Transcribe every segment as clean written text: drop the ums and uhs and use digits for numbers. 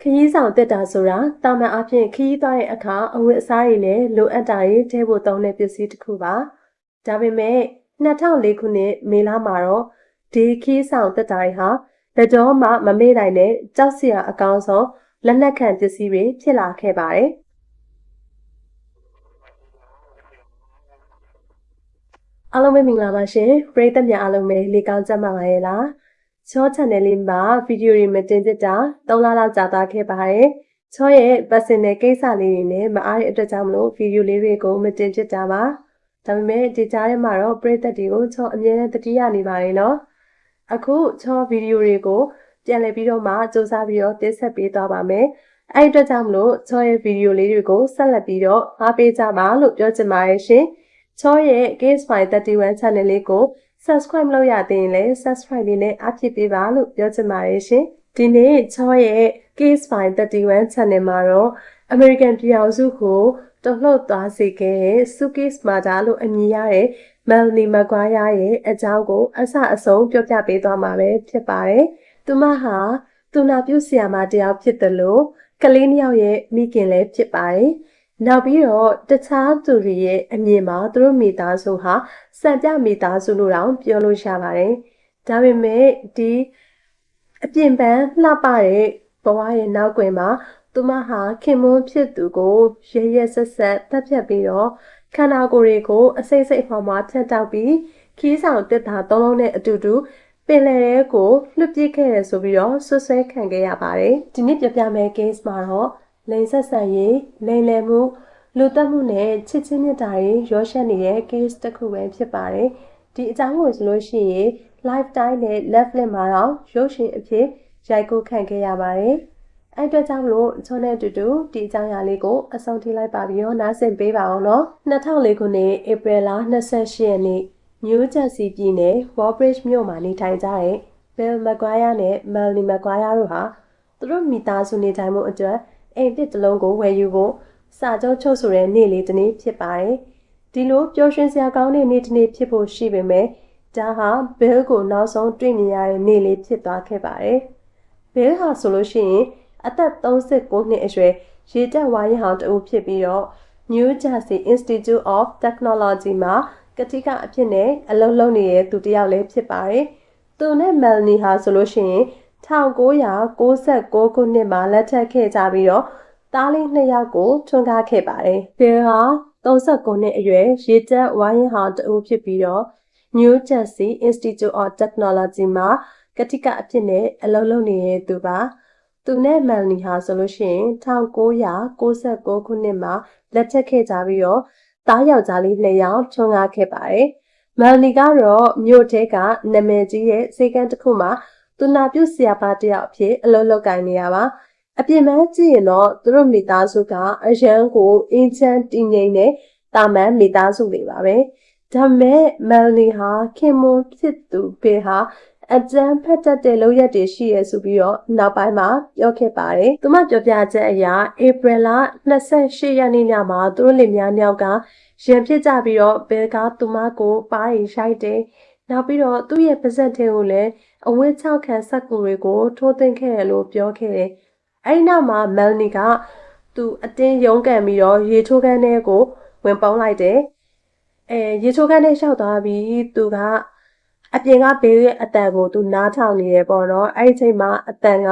ခရီးဆောင်တက်တာဆိုတာတာမန်အားဖြင့်ခရီးသွားတဲ့အခါအဝတ်အစားတွေနဲ့လိုအပ်တာတွေထည့်ဖို့သုံးတဲ့ပစ္စည်းတစ်ခုပါ။ဒါပေမဲ့2004ခုနှစ်မေလမှာတော့ဒီခရီးဆောင်တက်တာတွေဟာဘယ်တော့မှမမေ့နိုင်တဲ့ကြောက်စရာအကောင်းဆုံးလက်နက်ခံပစ္စည်းတွေဖြစ်လာခဲ့ပါတယ်။အားလုံးပဲမင်္ဂလာပါရှင်။ပရိသတ်များအားလုံးပဲလေကောင်းကြပါရဲ့လား။ချော channel လေးမှာဗီဒီယိုတွေမတင်ဖြစ်တာ3လလောက်ကြာသွားခဲ့ပါတယ်။ချောရဲ့ personal ကိစ္စလေးတွေနဲ့မအားတဲ့အတွက်ကြောင့်မလို့ဗီဒီယိုလေးတွေကိုမတင်ဖြစ်တာပါ။ဒါပေမဲ့ဒီကြားထဲမှာတော့ပရိသတ်တွေကိုချောအမြဲတမ်းတတိယနေပါတယ်နော်။အခုချောဗီဒီယိုတွေကိုပြန်လည်ပြီးတော့မှစူးစမ်းပြီးတော့တင်ဆက်ပေးသွားပါမယ်။အဲ့အတွက်ကြောင့်မလို့ချောရဲ့ဗီဒီယိုလေးတွေကိုဆက်လက်ပြီးတော့အားပေးကြပါလို့ပြောချင်ပါတယ်ရှင်။ချောရဲ့ Case File 31 channel လေးကို subscribe မလုပ်ရသေးရင်လည်း subscribe လေးနဲ့အားဖြစ်ပေးပါလို့ပြောချင်ပါတယ်ရှင်။ဒီနေ့ချောရဲ့ Case File 31 channel မှာတော့ American ပြည်အောင်စုကိုတုံ့လှုပ်သွားစေခဲ့တဲ့ Suitcase Murder လို့အမည်ရတဲ့ Melanie Maguire ရဲ့အကြောင်းကိုအစအဆုံးပြောပြပေးသွားမှာပဲဖြစ်ပါတယ်။သူမဟာသူနာပြုဆရာမတစ်ယောက်ဖြစ်တယ်လို့ကလေးနှစ်ယောက်ရဲ့မိခင်လည်းဖြစ်ပါတယ်။နောက်ပြီးတော့တခြားသူတွေရဲ့အမြင်မှာသူတို့မိသားစုဟာစံပြမိသားစုလို့တောင်ပြောလို့ရပါတယ်။ဒါပေမဲ့ဒီအပြင်ပန်းလှပတဲ့ဘဝရဲ့နောက်ကွယ်မှာသူမဟာခင်မွန်းဖြစ်သူကိုရဲရဲဆက်ဆက်တပ်ဖြတ်ပြီးတော့ခန္ဓာကိုယ်တွေကိုအစိမ့်စိမ့်မှမှဖြတ်တောက်ပြီးခီးဆောင်တက်တာသုံးလုံးနဲ့အတူတူပင်လယ်ထဲကိုလွတ်ပစ်ခဲ့ရဆိုပြီးတော့ဆွဆွဲခံခဲ့ရပါတယ်။ဒီနေ့ပြပြမယ့် case မှာတော့လိန်ဆက်ဆံရေးလိန်လည်မှုလူတက်မှုနဲ့ချစ်ချင်းမြတ်တာတွေရောရှက်နေတဲ့ case တစ်ခုပဲဖြစ်ပါတယ်။ဒီအကြောင်းကိုဆိုလို့ရှိရင် lifetime နဲ့ Netflix မှာတော့ရုပ်ရှင်အဖြစ်ရိုက်ကူးခံခဲ့ရပါတယ်။အဲ့အတွက်ကြောင့်မလို့ချောနဲ့အတူတူဒီအကြောင်းအရာလေးကိုအဆုံးထိလိုက်ပါပြီးတော့နားဆင်ပေးပါအောင်နော်။2004ခုနှစ်ဧပြီလ28ရက်နေ့New Jersey ပြည်နယ် Woodbridge မြို့မှာနေထိုင်ကြတဲ့ Bill Maguire နဲ့ Melanie Maguire တို့ဟာသူတို့မိသားစုနေထိုင်မှုအတွက်အိမ်တစ်လုံးကိုဝယ်ယူဖို့စာချုပ်ချုပ်ဆိုတဲ့နေ့လေးတစ်နေ့ဖြစ်ပါတယ်။ဒီလိုပျော်ရွှင်စရာကောင်းတဲ့နေ့တစ်နေ့ဖြစ်ဖို့ရှိပေမဲ့ဒါဟာ Bill ကိုနောက်ဆုံးတွေ့မြင်ရတဲ့နေ့လေးဖြစ်သွားခဲ့ပါတယ်။ Bill ဟာဆိုလို့ရှိရင်အသက်39နှစ်အရွယ်ရေတက်ဝါရင်ဟောင်းတဦးဖြစ်ပြီးတော့ New Jersey Institute of Technology မှာကတိကအဖြစ်နဲ့အလုပ်လုပ်နေတဲ့သူတစ်ယောက်လည်းဖြစ်ပါတယ်။သူနဲ့ Melanie ဟာဆိုလို့ရှိရင်1996ခုနှစ်မှာလက်ထပ်ခဲ့ကြပြီးတော့သားလေး2ယောက်ကိုထွန်းကားခဲ့ပါတယ်။ Bill ဟာ39နှစ်အရွယ်ရေတက်ဝါရင်ဟောင်းတဦးဖြစ်ပြီးတော့ New Jersey Institute of Technology မှာကတိကအဖြစ်နဲ့အလုပ်လုပ်နေတဲ့သူပါ။သူနဲ့ Melanie ဟာဆိုလို့ရှိရင်1996ခုနှစ်မှာလက်ထပ်ခဲ့ကြပြီးတော့သားယောက်ျားလေး2ယောက်ထွန်းကားခဲ့ပါတယ်။ Melanie ကတော့မြို့ထဲကနာမည်ကြီးတဲ့ဈေးကန်းတစ်ခုမှာသူနာပြုဆရာမတစ်ယောက်အဖြစ်အလုပ်လုပ်ကိုင်နေတာပါ။အပြင်ပန်းကြည့်ရင်တော့သူတို့မိသားစုကအရန်ကိုအင်းချမ်းတည်ငြိမ်တဲ့တာမန်မိသားစုတွေပါပဲ။ဒါပေမဲ့ Melanie ဟာခင်မွန်းဖြစ်သူ Bill ဟာအကျန်းဖက်တက်တဲ့လုပ်ရက်တွေရှိရဆိုပြီးတော့နောက်ပိုင်းမှာပြောခဲ့ပါတယ်။သူမပြောပြချက်အရဧပြီလ28ရက်နေ့ညမှာသူတို့လင်မယားနှစ်ယောက်ကရန်ဖြစ်ကြပြီးတော့ Bill ကသူမကိုပါးရီရိုက်တယ်။နောက်ပြီးတော့သူ့ရဲ့ပါးစပ်ထဲကိုလည်းအဝတ်6ခန့်စက်ကူတွေကိုထိုးသွင်းခဲ့တယ်လို့ပြောခဲ့တယ်။အဲဒီနောက်မှာ Melanie ကသူအတင်းရုန်းကန်ပြီးတော့ရေချိုးခန်းထဲကိုဝင်ပုန်းလိုက်တယ်။ရေချိုးခန်းထဲလျှောက်သွားပြီးသူကအပြင်ကဘေးရဲ့အတန်ကိုသူနားထောင်နေတယ်ပေါ့နော်အဲ့ဒီချိန်မှာအတန်က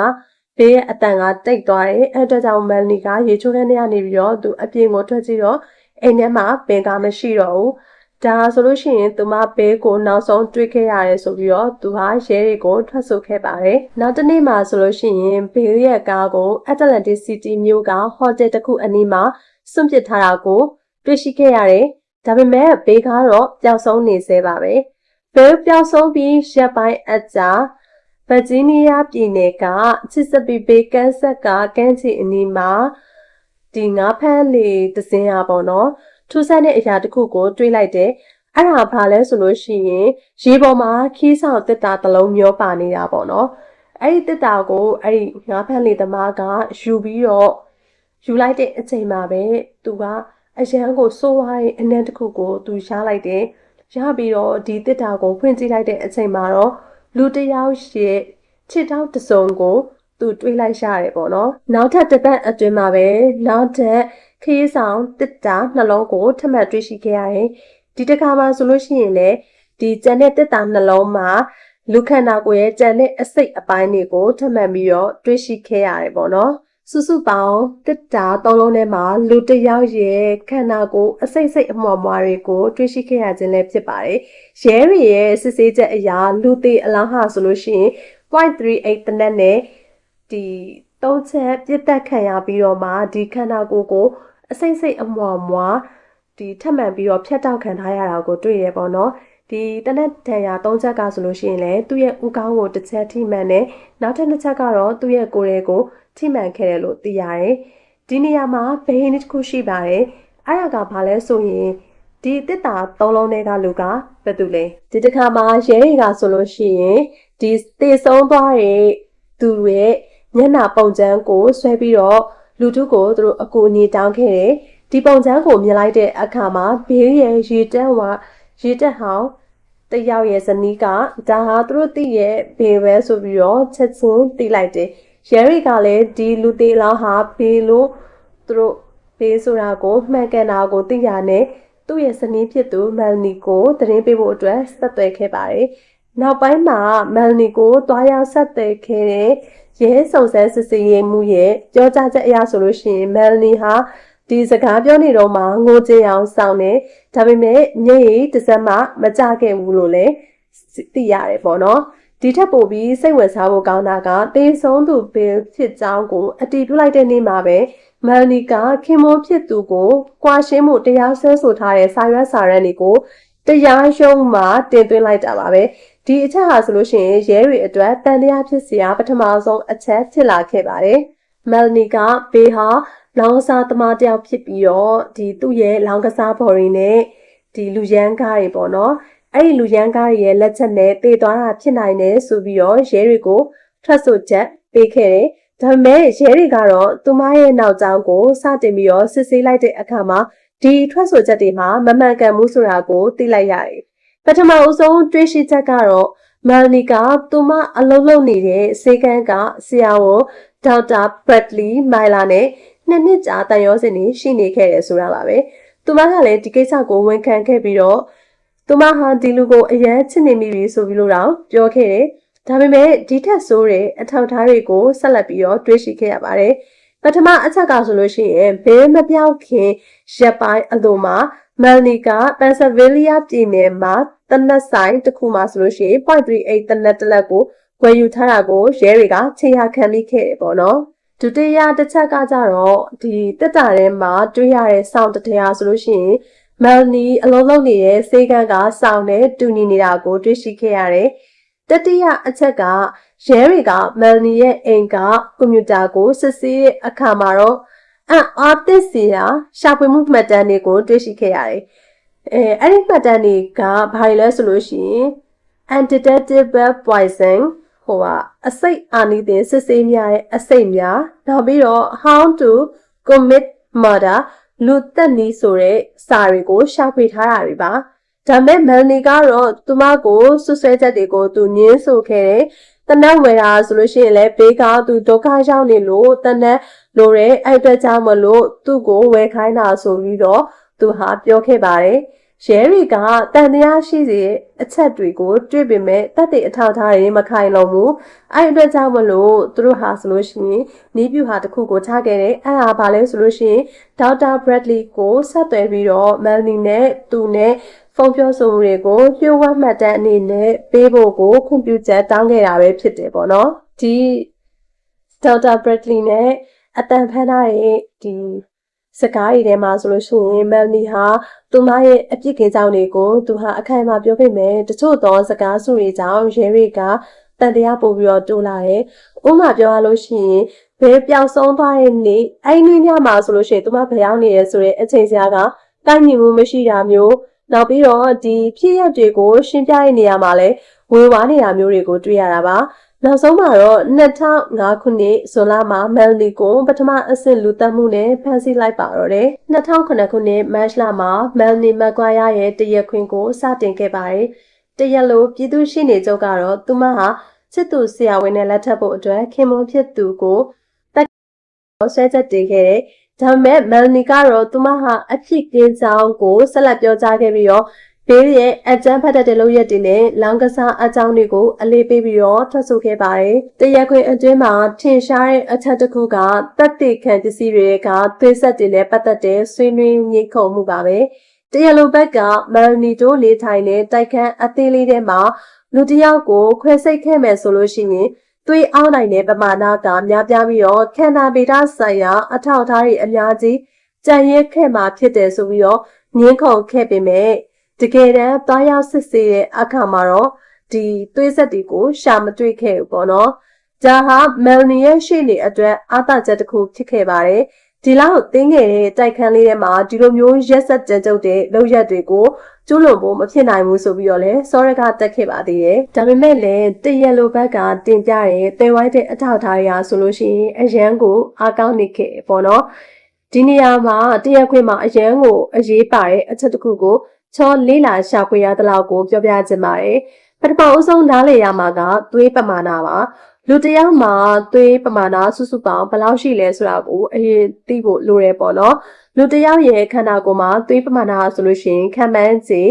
ဘေးရဲ့အတန်ကတိတ်သွားတယ်အဲ့အတွက်ကြောင့် Melanie ကရေချိုးခန်းထဲကနေပြီးတော့သူအပြင်ကိုထွက်ကြည့်တော့အိမ်ထဲမှာပင်ကားမရှိတော့ဘူးဒါဆိုလို့ရှိရင်သူမဘေးကိုနောက်ဆုံးတွေ့ခဲ့ရတယ်ဆိုပြီးတော့သူဟာရဲတွေကိုထွက်ဆိုခဲ့ပါတယ်နောက်တစ်နေ့မှာဆိုလို့ရှိရင်ဘေးရဲ့ကားကို Atlantic City မြို့ကဟိုတယ်တစ်ခုအနီးမှာစွန့်ပစ်ထားတာကိုတွေ့ရှိခဲ့ရတယ်ဒါပေမဲ့ဘေးကတော့ပျောက်ဆုံးနေသေးပါပဲBill ပျောက်ဆုံးပြီးရက်ပိုင်းအကြာဗာဂျီးနီးယားပြည်နယ်ကချစ်စပီဘေးကန်ဆက်ကကမ်းခြေအနီးမှာဒီငါးဖမ်းလေတစင်းရပေါ့နော်ထူးဆန်းတဲ့အရာတစ်ခုကိုတွေးလိုက်တယ်အဲ့ဒါဘာလဲဆိုလို့ရှိရင်ရေပေါ်မှာခီးဆောင်တစ်တာတစ်လုံးမျောပါနေတာပေါ့နော်အဲ့ဒီတစ်တာကိုအဲ့ဒီငါးဖမ်းလေသမားကယူပြီးတော့ယူလိုက်တဲ့အချိန်မှာပဲသူကအရန်ကိုစိုးဝါးတဲ့အနံ့တစ်ခုကိုသူရှားလိုက်တယ်ရပြီးတော့ဒီတစ်တာကိုဖွင့်ကြည့်လိုက်တဲ့အချိန်မှာတော့လူတစ်ယောက်ရဲ့ခြေထောက်တစ်စုံကို သူတွေးလိုက်ရတယ်ပေါ့နော်နောက်ထပ်တစ်ပတ်အတွင်းမှာပဲနောက်ထပ်ခရီးဆောင်တစ်တာနှလုံးကိုထပ်မံတွေ့ရှိခဲ့ရတယ်ဒီတစ်ခါမှာဆိုလို့ရှိရင်လည်းဒီကျန်တဲ့တစ်တာနှလုံးမှာလူခန္ဓာကိုယ်ရဲ့ကျန်တဲ့အစိတ်အပိုင်းတွေကိုထပ်မံပြီးတော့တွေ့ရှိခဲ့ရတယ်ပေါ့နော်စုစုပေါင်းတစ်တာသုံးလုံးထဲမှာလူတစ်ယောက်ရဲ့ခန္ဓာကိုယ်အစိတ်စိတ်အမွှားမွှားတွေကိုတွေ့ရှိခဲ့ရခြင်းလည်းဖြစ်ပါတယ်။ရဲတွေရဲ့စစ်ဆေးချက်အရာလူသေးအလောင်းဟာဆိုလို့ရှိရင် 0.38 တနက်နဲ့ဒီ၃ချက်ပြစ်တက်ခံရပြီးတော့မှဒီခန္ဓာကိုယ်ကိုအစိတ်စိတ်အမွှားမွှားဒီထပ်မံပြီးတော့ဖျက်တောက်ခံထားရတာကိုတွေ့ရပေါ့နော်။ဒီတနက်တန်ရာ၃ချက်ကဆိုလို့ရှိရင်လည်းသူ့ရဲ့ဥကောင်းကိုတစ်ချက်ထိမှန်တယ်။နောက်ထပ်2ချက်ကတော့သူ့ရဲ့ကိုယ်တွေကိုထိမှန်ခဲ့တယ်လို့သိရတယ်။ဒီနေရာမှာဘယ်နှစ်ခုရှိပါတယ်။အဲ့ဒါကဘာလဲဆိုရင်ဒီတစ်တာသုံးလုံးတွေကလူကဘယ်သူလဲ။ဒီတစ်ခါမှာရဲတွေကဆိုလို့ရှိရင်ဒီသေဆုံးသွားတဲ့သူရဲ့မျက်နှာပုံစံကိုဆွဲပြီးတော့လူထုကိုသူတို့အကူအညီတောင်းခဲ့တယ်။ဒီပုံစံကိုမြင်လိုက်တဲ့အခါမှာဘေးရဲ့ရေတက်ဟောင်းတယောက်ရဲ့ဇနီးကဒါဟာသူတို့သိရဲ့ဘေးပဲဆိုပြီးတော့ချက်ချင်းသိလိုက်တယ်။ရဲတွေကလည်းဒီလူသေးလောင်းဟာဘေးလို့သူတို့ဘေးဆိုတာကိုမှန်ကန်တာကိုသိရနဲ့သူ့ရဲ့ဇနီးဖြစ်သူမယ်လနီကိုသတင်းပေးဖို့အတွက်ဆက်သွယ်ခဲ့ပါတယ်။နောက်ပိုင်းမှာမယ်လနီကိုတွားရောက်ဆက်သွယ်ခဲ့တဲ့ရဲစုံစမ်းစစ်ဆေးရေးမှုရဲ့ပြောကြားချက်အရဆိုလို့ရှိရင်မယ်လနီဟာဒီစကားပြောနေတော့မှငိုကြည့်အောင်စောင့်နေဒါပေမဲ့ညရည်တစ်စက်မှမကြခဲ့ဘူးလို့လည်းသိရတယ်ပေါ့နော်ဒီထက်ပိုပြီးစိတ်ဝင်စားဖို့ကောင်းတာကတေဆုံးသူဘယ်ဖြစ်ကြောင်းကိုအတီးပြုလိုက်တဲ့နေ့မှာပဲမယ်နီကခင်မိုးဖြစ်သူကိုကွာရှင်းမှုတရားစွဲဆိုထားတဲ့စာရွက်စာတမ်းတွေကိုတရားရုံးမှာတင်သွင်းလိုက်တာပါပဲဒီအချက်ဟာဆိုလို့ရှိရင်ရဲတွေအတွက်တန်တရားဖြစ်စရာပထမဆုံးအချက်ဖြစ်လာခဲ့ပါတယ်မယ်နီကဘေးဟာလောင်စာသမားတယောက်ဖြစ်ပြီးတော့ဒီသူ့ရဲ့လောင်ကစားဘော်ရီနဲ့ဒီလူရန်ကားတွေပေါ့နော်အဲ့ဒီလူရန်ကားရဲ့လက်ချက်နဲ့တေသွားတာဖြစ်နိုင်တယ်ဆိုပြီးတော့ရဲတွေကိုထွက်ဆိုချက်ပေးခဲ့တယ်ဒါပေမဲ့ရဲတွေကတော့သူမရဲ့နောက်ကျောင်းကိုစတင်ပြီးတော့စစ်ဆေးလိုက်တဲ့အခါမှာဒီထွက်ဆိုချက်တွေမှာမမှန်ကန်မှုဆိုတာကိုသိလိုက်ရတယ်ပထမအဆုံးတွေးရှိချက်ကတော့မယ်နီကသူမအလုံးလုံးနေတဲ့စေကန်းကဆရာဝန်ဒေါက်တာဘရက်လီမိုင်လာနဲ့နှစ်ကြာတန်ရောစင်နေရှိနေခဲ့တယ်ဆိုတာပါပဲသူမကလည်းဒီကိစ္စကိုဝန်ခံခဲ့ပြီးတော့သူမဟာဒီလူကိုအရန်ချစ်နေမိပြီဆိုပြီးလို့တော့ပြောခဲ့တယ်ဒါပေမဲ့ဒီထက်ဆိုးတဲ့အထောက်အထားတွေကိုဆက်လက်ပြီးတော့တွေးရှိခဲ့ရပါတယ်ပထမအချက်ကဆိုလို့ရှိရင်ဘေးမပြောက်ခင်ရက်ပိုင်းအလိုမှာမယ်နီကပန်ဆယ်ဗေးလီးယားပြည်နယ်မှာတနက်ဆိုင်တစ်ခုမှာဆိုလို့ရှိရင် 0.38 တနက်တစ်လက်ကိုဝယ်ယူထားတာကိုရဲတွေကခြေရခံမိခဲ့တယ်ပေါ့နော်ဒုတိယတစ်ချက်ကကြတော့ဒီတက်တာထဲမှာတွေ့ရတဲ့စောင့်တရားဆိုလို့ရှိရင်မယ်နီအလုံးလုံးနေတဲ့စေကန်းကစောင့်နဲ့တူညီနေတာကိုတွေ့ရှိခဲ့ရတယ်တတိယအချက်ကရဲတွေကမယ်နီရဲ့အိမ်ကကွန်ပျူတာကိုစစ်ဆေးတဲ့အခါမှာတော့အားသစ်စီရာရှာဖွေမှုမှတ်တမ်းတွေကိုတွေ့ရှိခဲ့ရတယ်အဲ့ဒီမှတ်တမ်းတွေကဘာလဲဆိုလို့ရှိရင် undetectable poison အစိတ်အာနိသင်စစ်ဆေးများရဲ့အစိတ်များနောက်ပြီးတော့ how to commit murder လူသက်နည်းဆိုတဲ့စာတွေကိုရှာဖွေထားတာတွေပါဒါမဲ့မယ်နီကတော့သူမကိုဆွဆွဲချက်တွေကိုသူညင်းဆိုခဲ့တယ်တနက်ဝယ်တာဆိုလို့ရှိရင်လည်းဘေးကသူဒုက္ခရောက်နေလို့တနက်လိုတဲ့အဲ့အတွက်ကြောင့်မလို့သူ့ကိုဝယ်ခိုင်းတာဆိုပြီးတော့သူဟာပြောခဲ့ပါတယ်ရဲတွေကတန်တရားရှိစေအချက်တွေကိုတွေ့ပေမဲ့တပ်တွေအထောက်ထားတွေမခိုင်လုံဘူးအဲ့အတွက်ကြောင့်မလို့သူတို့ဟာဆိုလို့ရှိရင်နီးပြူဟာတစ်ခုကိုထားခဲ့တယ်အဲ့ဒါဘာလဲဆိုလို့ရှိရင်ဒေါက်တာဘရက်လီကိုဆက်သွယ်ပြီးတော့မယ်လီနဲ့သူနဲ့ဖုန်းပြောဆိုမှုတွေကိုလျှို့ဝှက်မှတ်တမ်းအနေနဲ့ပေးဖို့ကိုခွင့်ပြုချက်တောင်းခဲ့တာပဲဖြစ်တယ်ပေါ့နော်ဒီဒေါက်တာဘရက်လီနဲ့အတန်ဖမ်းထားတဲ့ဒီစကားတွေထဲမှာဆိုလို့ရှိရင်မယ်နီဟာသူမရဲ့အပြစ်ကင်းကြောင်းတွေကိုသူဟာအခိုင်အမာပြောခဲ့မယ်တချို့သောစကားစုတွေကြောင့်ရဲတွေကတန်တရားပို့ပြီးတော့တိုးလာတယ်ဥပမာပြောရလို့ရှိရင်ဘယ်ပျောက်ဆုံးသွားတဲ့နေ့အဲ့နွေးညမှာဆိုလို့ရှိရင်သူမဘယ်ရောက်နေရဲဆိုတဲ့အချိန်စရာကတိုက်ညီမှုမရှိတာမျိုးနောက်ပြီးတော့ဒီဖြစ်ရပ်တွေကိုရှင်းပြတဲ့နေရာမှာလည်းဝေဝါးနေတာမျိုးတွေကိုတွေ့ရတာပါနောက်ဆုံးမှာတော့2005ခုနှစ်ဇွန်လမှာမယ်လီကိုပထမအဆင့်လူသတ်မှုနဲ့ဖမ်းဆီးလိုက်ပါတော့တယ်2009ခုနှစ်မတ်လမှာမယ်လီမက်ကွာယာရဲ့တရားခွင်ကိုစတင်ခဲ့ပါတယ်တရားလိုပြည်သူရှိနေချုပ်ကတော့သူမဟာ ချစ်သူဆရာဝန်နဲ့လက်ထပ်ဖို့အတွက်ခင်မွန်းဖြစ်သူကိုတက်ဆွဲချက်တင်ခဲ့တဲ့ဒါပေမဲ့မယ်လနီကတော့သူမဟာအဖြစ်ကင်းဆောင်ကိုဆက်လက်ပြောကြားခဲ့ပြီးတော့ဘေးရဲ့အကြမ်းဖက်တဲ့လုပ်ရက်တွေနဲ့လောင်ကစားအကြောင်းတွေကိုအလေးပေးပြီးတော့ထွက်ဆိုခဲ့ပါတယ်။တရားခွင်အတွင်းမှာထင်ရှားတဲ့အချက်တစ်ခုကတပ်တေခံပစ္စည်းတွေကသွေးဆက်တွေနဲ့ပတ်သက်တဲ့ဆွေးနွေးညှိခုံမှုပါပဲ။တရားလိုဘက်ကမယ်လနီတို့နေထိုင်တဲ့တိုက်ခန်းအသေးလေးထဲမှာလူတစ်ယောက်ကိုခွဲစိတ်ခဲ့မယ်ဆိုလို့ရှိရင်သွေးအောင်းနိုင်တဲ့ပမာဏကများပြားပြီးတော့ခန္ဓာဗေဒဆိုင်ရာအထောက်အထားတွေအများကြီးကြံ့ရဲခဲ့မှာဖြစ်တယ်ဆိုပြီးတော့ငင်းခုန်ခဲ့ပေမဲ့တကယ်တမ်းသွားရောက်စစ်ဆေးတဲ့အခါမှာတော့ဒီသွေးဆက်တွေကိုရှာမတွေ့ခဲ့ဘူးပေါ့နော်။ဒါဟာမယ်လနီရဲ့ရှေ့နေအတွက်အားသာချက်တစ်ခုဖြစ်ခဲ့ပါတယ်။ဒီလောက်တင်းငယ်တဲ့တိုက်ခန်းလေးထဲမှာဒီလိုမျိုးရက်ဆက်ကြမ်းကြုတ်တဲ့လုပ်ရက်တွေကိုကျူးလွန်ဖို့မဖြစ်နိုင်ဘူးဆိုပြီးတော့လဲစောရကတက်ခဲ့ပါသေးတယ်။ဒါပေမဲ့လည်းတရက်လိုဘက်ကတင်ပြတဲ့တဲဝိုင်းတဲ့အထောက်အထားတွေဟာဆိုလို့ရှိရင်အရန်ကိုအားကောင်းနေခဲ့ပေါ့နော်။ဒီနေရာမှာတရားခွင်မှာအရန်ကိုအရေးပါတဲ့အချက်တစ်ခုကိုချောလေးလာရှာဖွေရတဲ့လောက်ကိုပြောပြချင်ပါတယ်။ပထမအဆုံးနားလေရမှာကသွေးပမာဏပါ။လူတစ်ယောက်မှာသွေးပမာဏစုစုပေါင်းဘယ်လောက်ရှိလဲဆိုတာကိုအရင်သိဖို့လိုရပေါ့နော်။လူတစ်ယောက်ရဲ့ခန္ဓာကိုယ်မှာသွေးပမာဏဆိုလို့ရှိရင်ခံမှန်းခြေ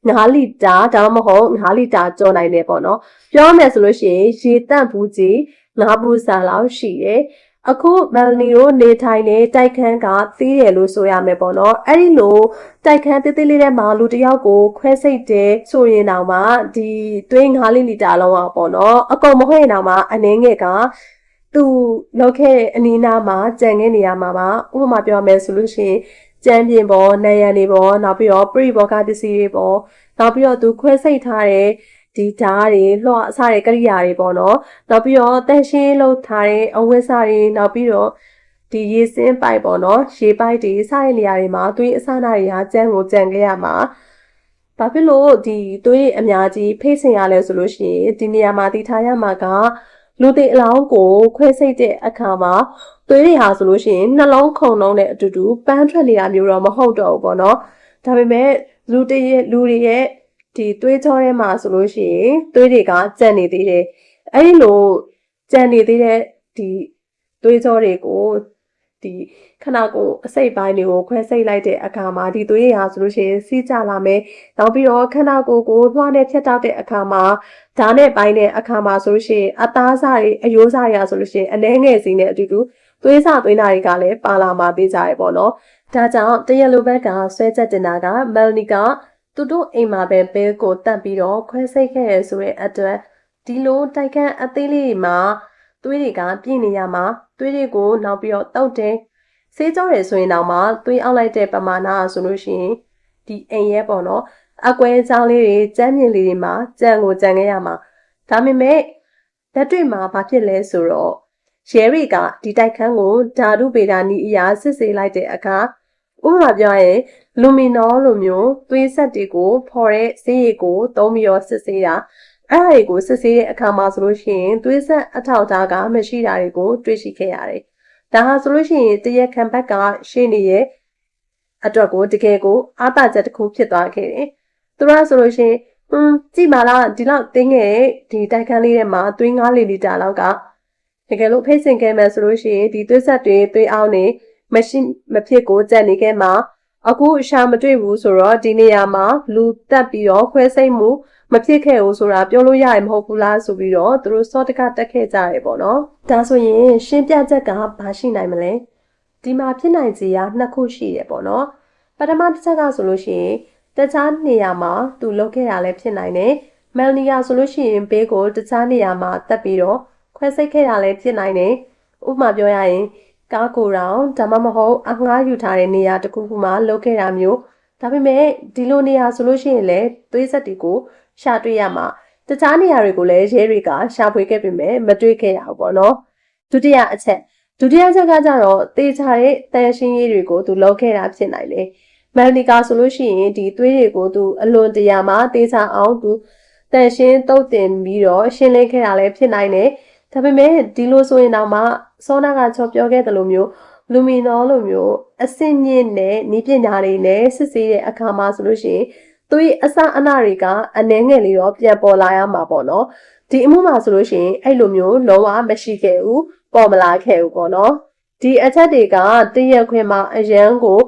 9လီတာဒါမှမဟုတ်9လီတာကျော်နိုင်တယ်ပေါ့နော်။ပြောမယ်ဆိုလို့ရှိရင်ရေတန့်ဘူးကြီး9ဘူးစာလောက်ရှိတယ်။အခုမယ်လနီတို့နေထိုင်တဲ့တိုက်ခန်းကသေးတယ်လို့ဆိုရမယ်ပေါ့နော်အဲ့ဒီလိုတိုက်ခန်းသေးသေးလေးထဲမှာလူတစ်ယောက်ကိုခွဲစိတ်တယ်ဆိုရင်တော့မှဒီသွေး9လီတာလောက်อ่ะပေါ့နော်အကုန်မဟုတ်ရင်တော့မှအနည်းငယ်ကသူလောက်ခဲ့အနီးနားမှာကြံခဲ့နေရမှာပါဥပမာပြောမယ်ဆိုလို့ရှိရင်ကြမ်းပြင်ပေါ်နံရံတွေပေါ်နောက်ပြီးတော့ပရိဘောကပစ္စည်းတွေပေါ်နောက်ပြီးတော့သူခွဲစိတ်ထားတဲ့ဒီဓာတ်တွေလွှတ်အစတဲ့ကရိယာတွေပေါ့နော်နောက်ပြီးတော့တန်ရှင်းလုပ်ထားတဲ့အဝတ်စားတွေနောက်ပြီးတော့ဒီရေစင်းပိုက်ပေါ့နော်ရေပိုက်တွေစတဲ့နေရာတွေမှာသွေးအစနာတွေဟာကြမ်းကိုကြံခဲ့ရမှာဘာဖြစ်လို့ဒီသွေးအများကြီးဖိတ်ဆင်ရလဲဆိုလို့ရှိရင်ဒီနေရာမှာတည်ထားရမှာကလူတွေအလောင်းကိုခွဲစိတ်တဲ့အခါမှာသွေးတွေဟာဆိုလို့ရှိရင်နှလုံးခုန်လုံးနဲ့အတူတူပန်းထွက်နေတာမျိုးတော့မဟုတ်တော့ဘူးပေါ့နော်ဒါပေမဲ့လူတွေရဲ့ဒီသွေးကြောထဲမှာဆိုလို့ရှိရင်သွေးတွေကကြံ့နေသေးတယ်အဲ့ဒီလိုကြံ့နေသေးတဲ့ဒီသွေးကြောတွေကိုဒီခဏကိုအစိတ်ပိုင်းတွေကိုခွဲစိတ်လိုက်တဲ့အခါမှာဒီသွေးတွေဟာဆိုလို့ရှိရင်စီးကျလာမယ်နောက်ပြီးတော့ခဏကိုလွှားနဲ့ဖြတ်တောက်တဲ့အခါမှာဓာတ်နဲ့ပိုင်းတဲ့အခါမှာဆိုလို့ရှိရင်အသားစားတွေအယိုးစားတွေဟာဆိုလို့ရှိရင်အနှဲငယ်စီနဲ့အတူတူသွေးစားသွေးနာတွေကလည်းပါလာမှာသေးကြရပေါ့နော်ဒါကြောင့်တရက်လိုဘက်ကဆွဲချက်တင်တာကမယ်လနီကသူတို့အိမ်မှာပဲဘဲကိုတတ်ပြီးတော့ခွဲစိတ်ခဲ့ရဆိုတဲ့အတွက်ဒီလိုတိုက်ခန်းအသေးလေးတွေမှာသွေးတွေကပြည့်နေရမှာသွေးတွေကိုနောက်ပြီးတော့တောက်တယ်ဆေးကြောတယ်ဆိုရင်တော့မှသွေးအောက်လိုက်တဲ့ပမာဏဆိုလို့ရှိရင်ဒီအိမ်ရဲပေါ့နော်အကွဲချောင်းလေးတွေကြမ်းမြင်လေးတွေမှာကြံကိုကြံခဲ့ရမှာဒါပေမဲ့လက်တွေ့မှာဘာဖြစ်လဲဆိုတော့ရဲတွေကဒီတိုက်ခန်းကိုဓာတုဗေဒနီအရာစစ်ဆေးလိုက်တဲ့အခါဥပမာပြောရင်လူမီနောလိုမျိုးသွေးဆက်တွေကိုဖော်တဲ့ဆေးရည်ကိုသုံးပြီးတော့စစ်ဆေးတာအဲ့ဒါတွေကိုစစ်ဆေးတဲ့အခါမှာဆိုလို့ရှိရင်သွေးဆက်အထောက်အထားကမရှိတာတွေကိုတွေ့ရှိခဲ့ရတယ်။ဒါဟာဆိုလို့ရှိရင်တရက်ခံဘက်ကရှင်းနေရဲ့အတွက်ကိုတကယ်ကိုအားသာချက်တစ်ခုဖြစ်သွားခဲ့တယ်။သူကဆိုလို့ရှိရင်ကြည့်ပါလားဒီလောက်တင်းငယ်ဒီတိုက်ခန်းလေးထဲမှာသွေး9လီတာလောက်ကတကယ်လို့ဖိတ်စင်ခဲ့မယ်ဆိုလို့ရှိရင်ဒီသွေးဆက်တွေသွေးအောင်နေမရှိမဖြစ်ကိုကြက်နေခဲ့မှာအခုရှာမတွေ့ဘူးဆိုတော့ဒီနေရာမှာလူတက်ပြီးတော့ခွဲစိတ်မှုမဖြစ်ခဲ့ဘူးဆိုတာပြောလို့ရရင်မဟုတ်ဘူးလားဆိုပြီးတော့သူတို့စောတကတက်ခဲ့ကြတယ်ပေါ့နော်ဒါဆိုရင်ရှင်းပြချက်ကဘာရှိနိုင်မလဲဒီမှာဖြစ်နိုင်စရာ2ခုရှိတယ်ပေါ့နော်ပထမတစ်ချက်ကဆိုလို့ရှိရင်တခြားနေရာမှာသူလုပ်ခဲ့တာလည်းဖြစ်နိုင်တယ်မယ်လနီယာဆိုလို့ရှိရင်ဘေးကိုတခြားနေရာမှာတက်ပြီးတော့ခွဲစိတ်ခဲ့တာလည်းဖြစ်နိုင်တယ်ဥပမာပြောရရင်ကားကိုတောင်ဒါမှမဟုတ်အငှားယူထားတဲ့နေရာတစ်ခုခုမှာလုပ်ခဲ့တာမျိုးဒါပေမဲ့ဒီလိုနေရာဆိုလို့ရှိရင်လည်းသွေးဆက်တွေကိုရှာတွေ့ရမှာတခြားနေရာတွေကိုလည်းရဲတွေကရှာဖွေခဲ့ပေမဲ့မတွေ့ခဲ့ရဘူးပေါ့နော်ဒုတိယချက်ကကြတော့တေချာတဲ့တန်ရှင်းရေးတွေကိုသူလုပ်ခဲ့တာဖြစ်နိုင်တယ်မယ်လနီကာဆိုလို့ရှိရင်ဒီသွေးတွေကိုသူအလွန်တရာမှာတေချာအောင်သူတန်ရှင်းတုတ်တင်ပြီးတော့ရှင်းလင်းခဲ့တာလည်းဖြစ်နိုင်တယ်ဒါပေမဲ့ဒီလိုဆိုရင်တော့မှစောနာကချောပြောခဲ့တယ်လို့မျိုးလူမီနောလိုမျိုးအစင်မြင့်နဲ့နီးပညာတွေနဲ့စစ်ဆေးတဲ့အခါမှာဆိုလို့ရှိရင်သွေးအစအနတွေကအနှဲငယ်လေးတော့ပြန်ပေါ်လာရမှာပေါ့နော် ဒီအမှုမှာဆိုလို့ရှိရင်အဲ့လိုမျိုးလုံးဝမရှိခဲ့ဘူးပေါ်မလာခဲ့ဘူးပေါ့နော်ဒီအချက်တွေကတရက်ခွင်မှာအရန်ကို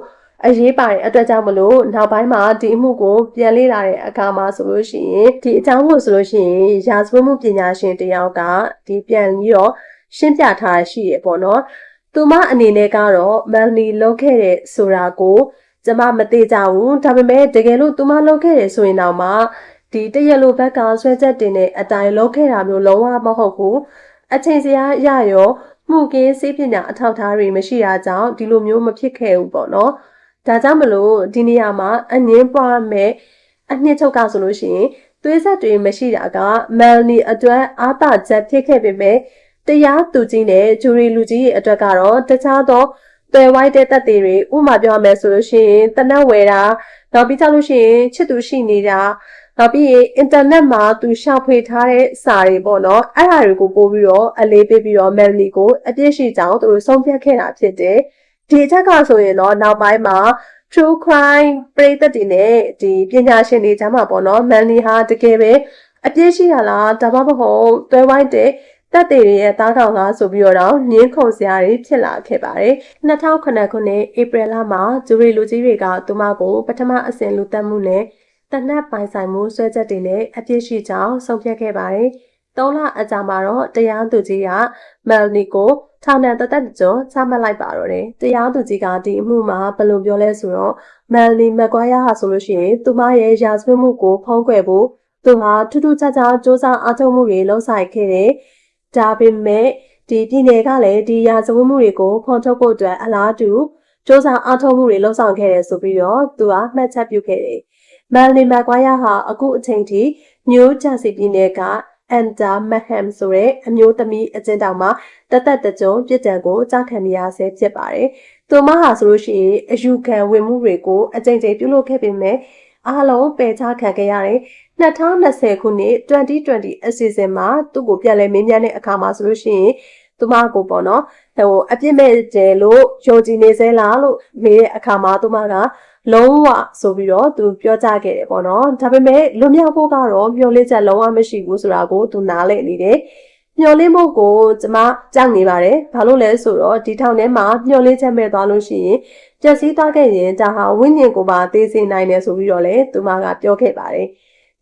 အရေးပါတဲ့အတွက်ကြောင့်မလို့နောက်ပိုင်းမှာဒီအမှုကိုပြန်လေ့လာတဲ့အခါမှာဆိုလို့ရှိရင်ဒီအကြောင်းကိုဆိုလို့ရှိရင်ရာဇဝတ်မှုပညာရှင်တယောက်ကဒီပြန်ပြီးတော့ရှင်းပြထားရှိရပေါ့နော်သူမအနေနဲ့ကတော့မန်လီလုပ်ခဲ့တဲ့ဆိုတာကိုကျမမသိကြဘူးဒါပေမဲ့တကယ်လို့သူမလုပ်ခဲ့တယ်ဆိုရင်တော့မှဒီတရက်လိုဘက်ကဆွဲချက်တင်တဲ့အတိုင်းလုပ်ခဲ့တာမျိုးလုံးဝမဟုတ်ဘူးအချိန်စရာရရောမှုကင်းစိတ်ပညာအထောက်အထားတွေမရှိတာကြောင့်ဒီလိုမျိုးမဖြစ်ခဲ့ဘူးပေါ့နော်ဒါကြောင့်မလို့ဒီနေရာမှာအငင်းပွားမဲ့အနှစ်ချုပ်ကဆိုလို့ရှိရင်သွေးဆက်တွေမရှိတာကမန်လီအတွက်အာသာချက်ဖြစ်ခဲ့ပေမဲ့တရားသူကြီးနဲ့ဂျူရီလူကြီးရဲ့အတွက်ကတော့တခြားသောသွယ်ဝိုက်တဲ့တပ်တွေဥမာပြောမယ်ဆိုလို့ရှိရင်တနက်ဝယ်တာနောက်ပြီးကြလို့ရှိရင်ချစ်သူရှိနေတာနောက်ပြီးအင်တာနက်မှာသူရှာဖွေထားတဲ့စာတွေပေါ့နော်အဲ့ဒါတွေကိုပို့ပြီးတော့အလေးပေးပြီးတော့မယ်လီကိုအပြည့်ရှိကြောင်းသူတို့ဆုံးဖြတ်ခဲ့တာဖြစ်တယ်ဒီအချက်ကဆိုရင်တော့နောက်ပိုင်းမှာ true crime ပရိသတ်တွေနဲ့ဒီပညာရှင်တွေကြားမှာပေါ့နော်မယ်လီဟာတကယ်ပဲအပြည့်ရှိရလားဒါမှမဟုတ်သွဲဝိုင်းတဲ့တပ်တွေရဲ့တားကောင်လားဆိုပြီးတော့ညင်းခုန်စရာတွေဖြစ်လာခဲ့ပါတယ်2009ခုနှစ်ဧပြီလမှာဂျူရီလူကြီးတွေကသူမကိုပထမအဆင့်လူတက်မှုနဲ့တနက်ပိုင်ဆိုင်မှုဆွဲချက်တွေနဲ့အပြည့်ရှိကြောင်းဆုံးဖြတ်ခဲ့ပါတယ်3လအကြာမှာတော့တရားသူကြီးကမယ်လီကိုထောင်ဒဏ်တစ်သက်ကျော်ချမှတ်လိုက်ပါတော့တယ်တရားသူကြီးကဒီအမှုမှာဘယ်လိုပြောလဲဆိုတော့မယ်လီမက်ကွာယာဟာဆိုလို့ရှိရင်သူမရဲ့ရာဇဝတ်မှုကိုဖုံးကွယ်ဖို့သူဟာထူးထူးခြားခြားစ조사အားထုတ်မှုတွေလှုပ်ဆောင်ခဲ့တယ်ဒါပေမဲ့ဒီပြည်နယ်ကလည်းဒီရာဇဝတ်မှုတွေကိုဖော်ထုတ်ဖို့အတွက်အလားတူစ조사အားထုတ်မှုတွေလှုပ်ဆောင်ခဲ့တယ်ဆိုပြီးတော့သူကမှတ်ချက်ပြုခဲ့တယ်မန်လီမက်ကွာယာဟာအခုအချိန်ထိနယူးဂျာစီပြည်နယ်ကအန်ဒါမက်ဟမ်ဆိုတဲ့အမျိုးသမီးအကျဉ်းထောင်မှာတသက်တကြုံပြစ်ဒဏ်ကိုကြားခံနေရဆဲဖြစ်ပါတယ်။သူမဟာဆိုလို့ရှိရင်အယူခံဝင်မှုတွေကိုအကြိမ်ကြိမ်ပြုလုပ်ခဲ့ပေမဲ့အားလုံးပယ်ချခံခဲ့ရတယ်။2020ခုနှစ်2020အစီအစဉ်မှာသူ့ကိုပြန်လည်မေးမြန်းတဲ့အခါမှာဆိုလို့ရှိရင်သူမကိုပေါ့နော်အပြစ်မဲ့တယ်လို့ယုံကြည်နေစေလားလို့မေးတဲ့အခါမှာသူမကလုံးဝဆိုပြီးတော့သူပြောကြားခဲ့တယ်ပေါ့နော်ဒါပေမဲ့လွန်မြောက်ဖို့ကတော့မျောလင့်ချက်လုံးဝမရှိဘူးဆိုတာကိုသူနားလည်နေတယ်မျောလင့်ဖို့ကိုကျမကြောက်နေပါတယ်ဘာလို့လဲဆိုတော့ဒီထောင်ထဲမှာမျောလင့်ချက်မဲ့သွားလို့ရှိရင်ပျက်စီးသွားခဲ့ရင်ဒါဟာဝိညာဉ်ကိုပါသိစေနိုင်တယ်ဆိုပြီးတော့လေသူမကပြောခဲ့ပါတယ်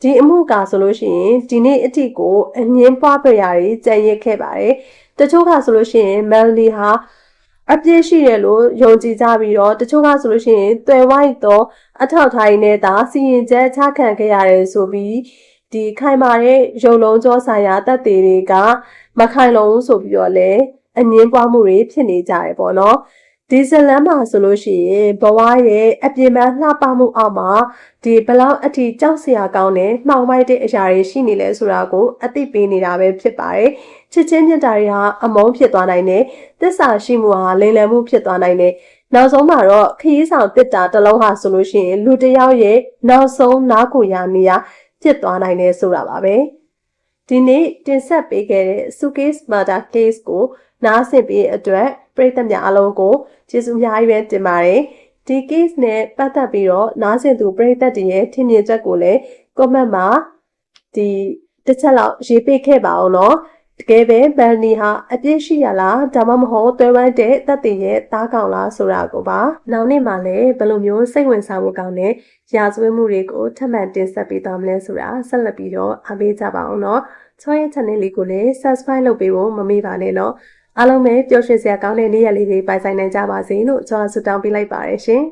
ဒီအမှုကဆိုလို့ရှိရင်ဒီနေ့အထိကိုအငင်းပွားပြရာတွေကြံရစ်ခဲ့ပါတယ်တချို့ကဆိုလို့ရှိရင်မယ်လီဟာအပြည့်ရှိတယ်လို့ယုံကြည်ကြပြီးတော့တချို့ကဆိုလို့ရှိရင်သွယ်ဝိုက်တော့အထောက်ထားရင်းနဲ့ဒါစီရင်ချက်ချခံခဲ့ရတယ်ဆိုပြီးဒီခိုင်မာတဲ့ရုံလုံးကြောဆိုင်ရာတပ်တွေကမခိုင်လုံးဆိုပြီးတော့လည်းအငင်းပွားမှုတွေဖြစ်နေကြတယ်ပေါ့နော်ဒီဇလန်မှာဆိုလို့ရှိရင်ဘဝရဲ့အပြင်းပန်းလှပမှုအောက်မှာဒီဘလောက်အထိကြောက်စရာကောင်းတဲ့မှောင်မိုက်တဲ့အရာတွေရှိနေလဲဆိုတာကိုအသိပေးနေတာပဲဖြစ်ပါတယ်ချစ်ချင်းမြတ်တာတွေဟာအမုန်းဖြစ်သွားနိုင်တယ်သစ္စာရှိမှုဟာလိမ်လည်မှုဖြစ်သွားနိုင်တယ်နောက်ဆုံးမှာတော့ခရီးဆောင်တစ်တာတစ်လုံးဟာဆိုလို့ရှိရင်လူတစ်ယောက်ရဲ့နောက်ဆုံးနားကိုရနေရဖြစ်သွားနိုင်တယ်ဆိုတာပါပဲဒီနေ့တင်ဆက်ပေးခဲ့တဲ့ Suitcase Murder Case ကိုနားဆင်ပြီးအတွက်ပရိသတ်များအားလုံးကိုကျေးဇူးအများကြီးပဲတင်ပါတယ်ဒီ case နဲ့ပတ်သက်ပြီးတော့နားဆင်သူပရိသတ်တွေရဲ့ထင်မြင်ချက်ကိုလည်း comment မှာဒီတစ်ချက်လောက်ရေးပေးခဲ့ပါအောင်နော်တကယ်ပဲဘန်နီဟာအပြည့်ရှိရလားဒါမှမဟုတ်သွဲဝိုင်းတဲ့တပ်တွေရဲ့တားကောင်လားဆိုတာကိုပါနောက်နေ့မှလည်းဘယ်လိုမျိုးစိတ်ဝင်စားဖို့ကောင်းတဲ့ရာဇဝတ်မှုတွေကိုထပ်မံတင်ဆက်ပေးသွားမလဲဆိုတာဆက်လက်ပြီးတော့အားပေးကြပါအောင်နော်ချောရဲ့ channel လေးကိုလည်း subscribe လုပ်ပေးဖို့မမေ့ပါနဲ့နော်အားလုံးပဲပျော်ရွှင်စရာကောင်းတဲ့နေ့ရက်လေးတွေပိုင်ဆိုင်နိုင်ကြပါစေလို့ကျွန်တော်ဆုတောင်းပေးလိုက်ပါတယ်ရှင်